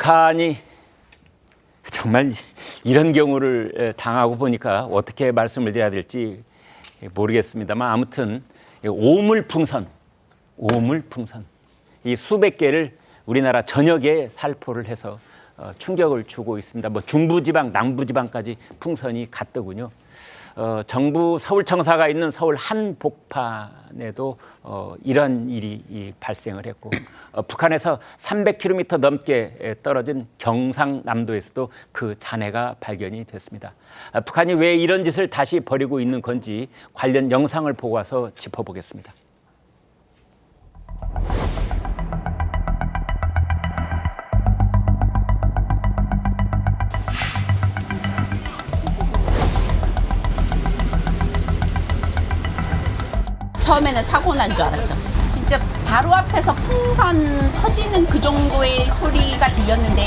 북한이 정말 이런 경우를 당하고 보니까 어떻게 말씀을 드려야 될지 모르겠습니다만 아무튼 오물풍선 이 수백 개를 우리나라 전역에 살포를 해서 충격을 주고 있습니다. 뭐 중부지방, 남부지방까지 풍선이 갔더군요. 정부 서울청사가 있는 서울 한복판에도 이런 일이 발생을 했고 북한에서 300km 넘게 떨어진 경상남도에서도 그 잔해가 발견이 됐습니다. 북한이 왜 이런 짓을 다시 벌이고 있는 건지 관련 영상을 보고 와서 짚어보겠습니다. 처음에는 사고 난 줄 알았죠. 진짜 바로 앞에서 풍선 터지는 그 정도의 소리가 들렸는데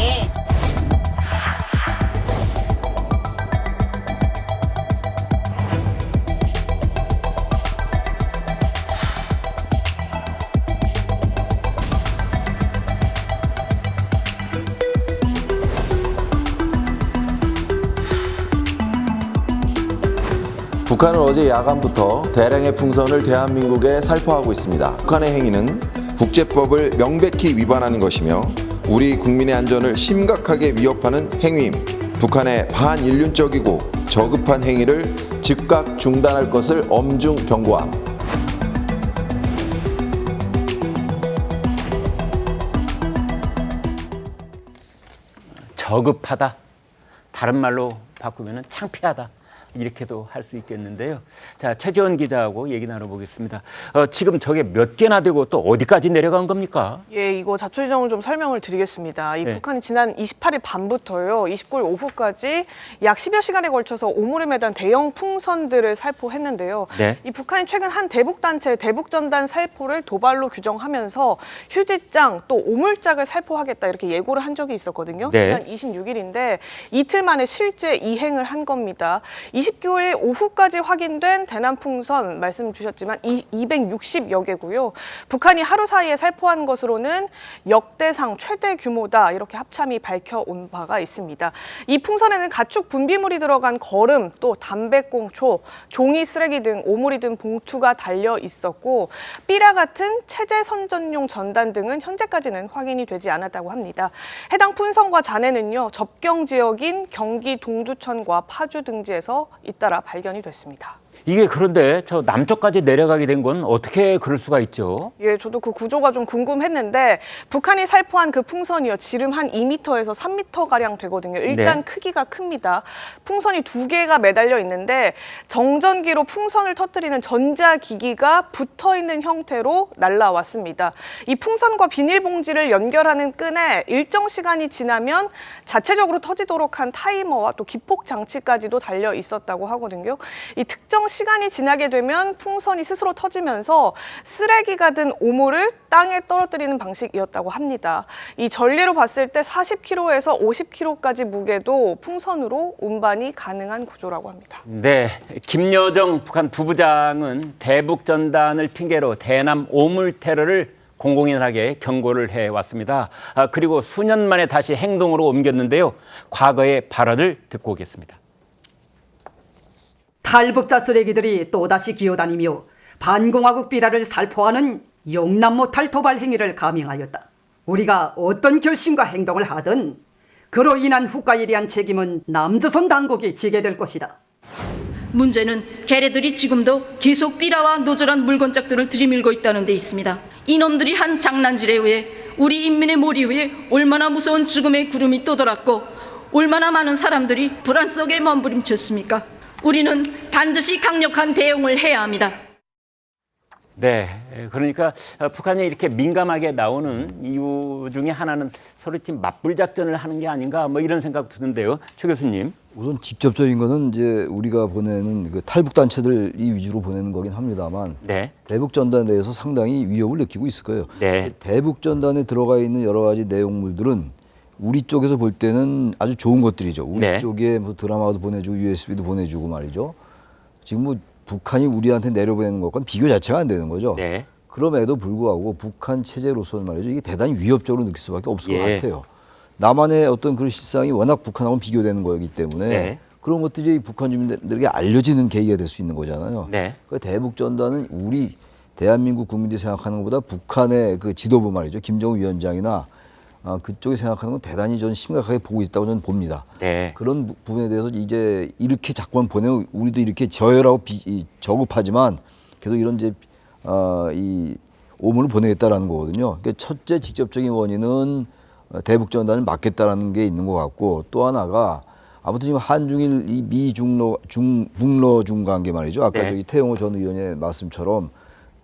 북한은 어제 야간부터 대량의 풍선을 대한민국에 살포하고 있습니다. 북한의 행위는 국제법을 명백히 위반하는 것이며 우리 국민의 안전을 심각하게 위협하는 행위임. 북한의 반인륜적이고 저급한 행위를 즉각 중단할 것을 엄중 경고함. 저급하다. 다른 말로 바꾸면 창피하다. 이렇게도 할 수 있겠는데요. 자, 최지원 기자하고 얘기 나눠보겠습니다. 지금 저게 몇 개나 되고 또 어디까지 내려간 겁니까? 예, 이거 자초지종을 좀 설명을 드리겠습니다. 이 네. 북한이 지난 28일 밤부터요, 29일 오후까지 약 10여 시간에 걸쳐서 오물에 매단 대형 풍선들을 살포했는데요. 네. 이 북한이 최근 한 대북단체 대북전단 살포를 도발로 규정하면서 휴지장 또 오물짝을 살포하겠다 이렇게 예고를 한 적이 있었거든요. 네. 지난 26일인데 이틀 만에 실제 이행을 한 겁니다. 29일 오후까지 확인된 대남 풍선 말씀 주셨지만 260여 개고요. 북한이 하루 사이에 살포한 것으로는 역대상 최대 규모다 이렇게 합참이 밝혀온 바가 있습니다. 이 풍선에는 가축 분비물이 들어간 거름, 또 담배꽁초, 종이 쓰레기 등 오물이 든 봉투가 달려 있었고 삐라 같은 체제 선전용 전단 등은 현재까지는 확인이 되지 않았다고 합니다. 해당 풍선과 잔해는요, 접경 지역인 경기 동두천과 파주 등지에서 잇따라 발견이 됐습니다. 이게 그런데 저 남쪽까지 내려가게 된 건 어떻게 그럴 수가 있죠? 예, 저도 그 구조가 좀 궁금했는데 북한이 살포한 그 풍선이요, 지름 한 2m에서 3m가량 되거든요. 일단 네. 크기가 큽니다. 풍선이 2개가 매달려 있는데 정전기로 풍선을 터뜨리는 전자기기가 붙어있는 형태로 날라왔습니다. 이 풍선과 비닐봉지를 연결하는 끈에 일정 시간이 지나면 자체적으로 터지도록 한 타이머와 또 기폭 장치까지도 달려 있었다고 하거든요. 이 특정 시간이 지나게 되면 풍선이 스스로 터지면서 쓰레기가 든 오물을 땅에 떨어뜨리는 방식이었다고 합니다. 이 전례로 봤을 때 40kg에서 50kg까지 무게도 풍선으로 운반이 가능한 구조라고 합니다. 네, 김여정 북한 부부장은 대북 전단을 핑계로 대남 오물 테러를 공공연하게 경고를 해왔습니다. 그리고 수년 만에 다시 행동으로 옮겼는데요. 과거의 발언을 듣고 오겠습니다. 탈북자 쓰레기들이 또다시 기어다니며 반공화국 비라를 살포하는 용납 못할 도발 행위를 감행하였다. 우리가 어떤 결심과 행동을 하든 그로 인한 후과에 대한 책임은 남조선 당국이 지게 될 것이다. 문제는 걔네들이 지금도 계속 삐라와 노절한 물건짝들을 들이밀고 있다는 데 있습니다. 이놈들이 한 장난질에 의해 우리 인민의 머리 위에 얼마나 무서운 죽음의 구름이 떠돌았고 얼마나 많은 사람들이 불안 속에 몸부림쳤습니까? 우리는 반드시 강력한 대응을 해야 합니다. 네, 그러니까 북한이 이렇게 민감하게 나오는 이유 중에 하나는 서로 지금 맞불 작전을 하는 게 아닌가 뭐 이런 생각 드는데요. 최 교수님. 우선 직접적인 거는 이제 우리가 보내는 그 탈북 단체들이 위주로 보내는 거긴 합니다만 네. 대북 전단에 대해서 상당히 위협을 느끼고 있을 거예요. 네. 대북 전단에 들어가 있는 여러 가지 내용물들은 우리 쪽에서 볼 때는 아주 좋은 것들이죠. 우리 네. 쪽에 뭐 드라마도 보내주고 USB도 보내주고 말이죠. 지금 뭐 북한이 우리한테 내려보내는 것과는 비교 자체가 안 되는 거죠. 네. 그럼에도 불구하고 북한 체제로서는 말이죠. 이게 대단히 위협적으로 느낄 수밖에 없을 것 같아요. 남한의 어떤 그런 실상이 워낙 북한하고 비교되는 거기 때문에 네. 그런 것들이 북한 주민들에게 알려지는 계기가 될 수 있는 거잖아요. 네. 그 대북전단은 우리 대한민국 국민들이 생각하는 것보다 북한의 그 지도부 말이죠. 김정은 위원장이나 그쪽이 생각하는 건 대단히 저는 심각하게 보고 있다고 저는 봅니다. 네. 그런 부분에 대해서 이제 이렇게 자꾸만 보내면 우리도 이렇게 저열하고 저급하지만 계속 이런 이제 이 오문을 보내겠다라는 거거든요. 그러니까 첫째 직접적인 원인은 대북전단을 막겠다라는 게 있는 것 같고 또 하나가 아무튼 지금 한중일 이 미중러 북러 중 관계 말이죠. 아까 네. 저기 태용호 전 의원의 말씀처럼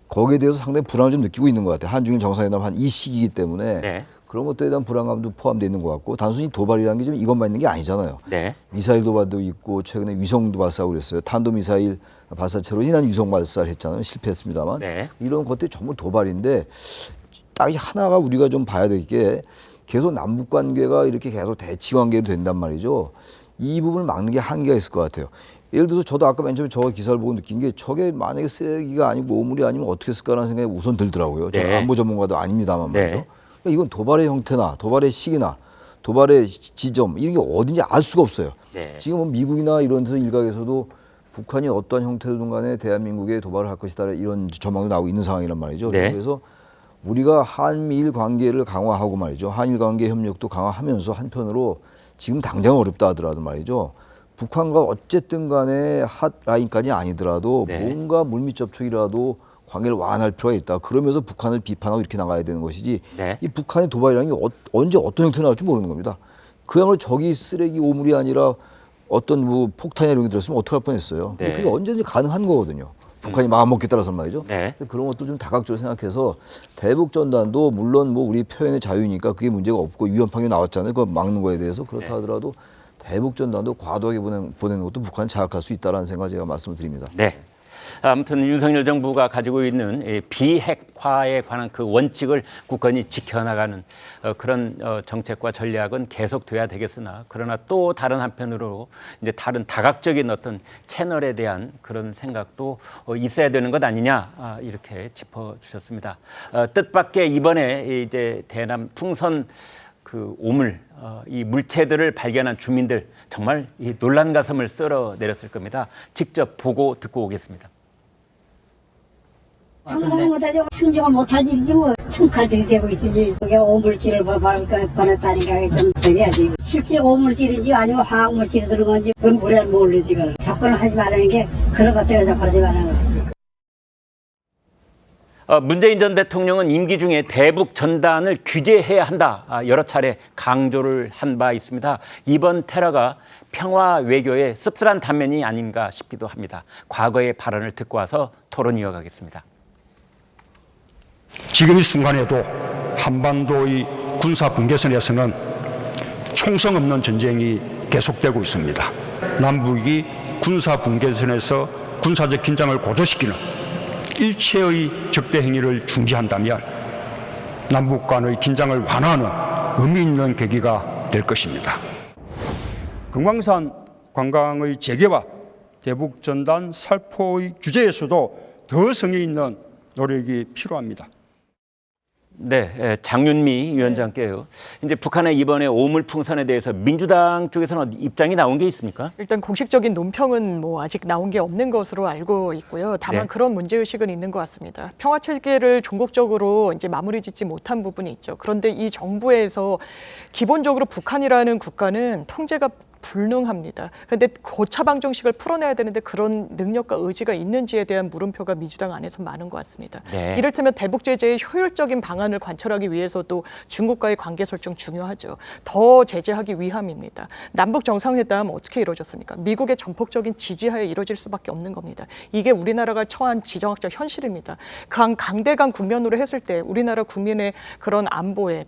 거기에 대해서 상당히 불안을 좀 느끼고 있는 것 같아요. 한중일 정상회담 한 이 시기이기 때문에 네. 그런 것들에 대한 불안감도 포함되어 있는 것 같고 단순히 도발이라는 게 좀 이것만 있는 게 아니잖아요. 네. 미사일 도발도 있고 최근에 위성도 발사하고 그랬어요. 탄도미사일 발사체로 인한 위성 발사를 했잖아요. 실패했습니다만 네. 이런 것들이 전부 도발인데 딱 하나가 우리가 좀 봐야 될 게 계속 남북 관계가 이렇게 계속 대치 관계로 된단 말이죠. 이 부분을 막는 게 한계가 있을 것 같아요. 예를 들어서 저도 아까 맨 처음에 저 기사를 보고 느낀 게 저게 만약에 쓰레기가 아니고 오물이 아니면 어떻게 했을까라는 생각이 우선 들더라고요. 저는 네. 안보 전문가도 아닙니다만 네. 말이죠. 그러니까 이건 도발의 형태나 도발의 시기나 도발의 지점 이런 게 어딘지 알 수가 없어요. 네. 지금 뭐 미국이나 이런 데서 일각에서도 북한이 어떠한 형태든 간에 대한민국에 도발을 할 것이다 이런 전망도 나오고 있는 상황이란 말이죠. 네. 그래서 우리가 한미일 관계를 강화하고 말이죠. 한일 관계 협력도 강화하면서 한편으로 지금 당장 어렵다 하더라도 말이죠. 북한과 어쨌든 간에 핫라인까지 아니더라도 네. 뭔가 물밑 접촉이라도 관계를 완화할 필요가 있다. 그러면서 북한을 비판하고 이렇게 나가야 되는 것이지 네. 이 북한의 도발이라는 게 언제 어떤 형태로 나올지 모르는 겁니다. 그야말로 저기 쓰레기 오물이 아니라 어떤 뭐 폭탄이나 이런 게 들었으면 어떡할 뻔했어요. 근데 네. 그게 언제든지 가능한 거거든요. 북한이 마음먹기에 따라서 말이죠. 네. 근데 그런 것도 좀 다각적으로 생각해서 대북전단도 물론 뭐 우리 표현의 자유니까 그게 문제가 없고 위헌판결 나왔잖아요. 그거 막는 거에 대해서 그렇다 네. 하더라도 대북전단도 과도하게 보내는 것도 북한을 자극할 수 있다는 생각을 제가 말씀을 드립니다. 네. 아무튼 윤석열 정부가 가지고 있는 이 비핵화에 관한 그 원칙을 굳건히 지켜나가는 그런 정책과 전략은 계속돼야 되겠으나 그러나 또 다른 한편으로 이제 다른 다각적인 어떤 채널에 대한 그런 생각도 있어야 되는 것 아니냐 이렇게 짚어주셨습니다. 뜻밖의 이번에 이제 대남 풍선 그 오물 이 물체들을 발견한 주민들 정말 이 놀란 가슴을 쓸어내렸을 겁니다. 직접 보고 듣고 오겠습니다. 상상을 못하죠. 상정을 못할 일이지 뭐. 총칼들이 되고 있으니 그게 오물질을 보냈다니까 좀 되야지. 실제 오물질인지 아니면 화학물질이 들은 건지 그건 우리는 모르지. 접근을 하지 말라는 게 그런 것 때문에 접근하지 말라는 거지. 문재인 전 대통령은 임기 중에 대북 전단을 규제해야 한다 여러 차례 강조를 한 바 있습니다. 이번 테러가 평화 외교의 씁쓸한 단면이 아닌가 싶기도 합니다. 과거의 발언을 듣고 와서 토론 이어가겠습니다. 지금 이 순간에도 한반도의 군사 분계선에서는 총성 없는 전쟁이 계속되고 있습니다. 남북이 군사 분계선에서 군사적 긴장을 고조시키는 일체의 적대 행위를 중지한다면 남북 간의 긴장을 완화하는 의미 있는 계기가 될 것입니다. 금강산 관광의 재개와 대북 전단 살포의 규제에서도 더 성의 있는 노력이 필요합니다. 네, 장윤미 위원장께요. 이제 북한의 이번에 오물 풍선에 대해서 민주당 쪽에서는 입장이 나온 게 있습니까? 일단 공식적인 논평은 뭐 아직 나온 게 없는 것으로 알고 있고요. 다만 네. 그런 문제의식은 있는 것 같습니다. 평화 체계를 종국적으로 이제 마무리 짓지 못한 부분이 있죠. 그런데 이 정부에서 기본적으로 북한이라는 국가는 통제가 불능합니다. 그런데 고차 방정식을 풀어내야 되는데 그런 능력과 의지가 있는지에 대한 물음표가 민주당 안에서 많은 것 같습니다. 네. 이를테면 대북 제재의 효율적인 방안을 관철하기 위해서도 중국과의 관계 설정 중요하죠. 더 제재하기 위함입니다. 남북 정상회담 어떻게 이루어졌습니까? 미국의 전폭적인 지지하에 이루어질 수밖에 없는 겁니다. 이게 우리나라가 처한 지정학적 현실입니다. 강대강 국면으로 했을 때 우리나라 국민의 그런 안보에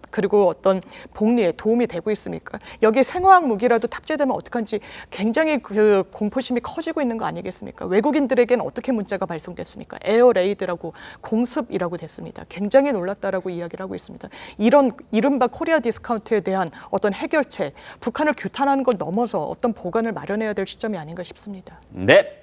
그리고 어떤 복리에 도움이 되고 있습니까? 여기에 생화학 무기라도 탑재되면 어떡한지 굉장히 그 공포심이 커지고 있는 거 아니겠습니까? 외국인들에게는 어떻게 문자가 발송됐습니까? 에어레이드라고 공습이라고 됐습니다. 굉장히 놀랐다라고 이야기를 하고 있습니다. 이런 이른바 코리아 디스카운트에 대한 어떤 해결책, 북한을 규탄하는 걸 넘어서 어떤 보관을 마련해야 될 시점이 아닌가 싶습니다. 네.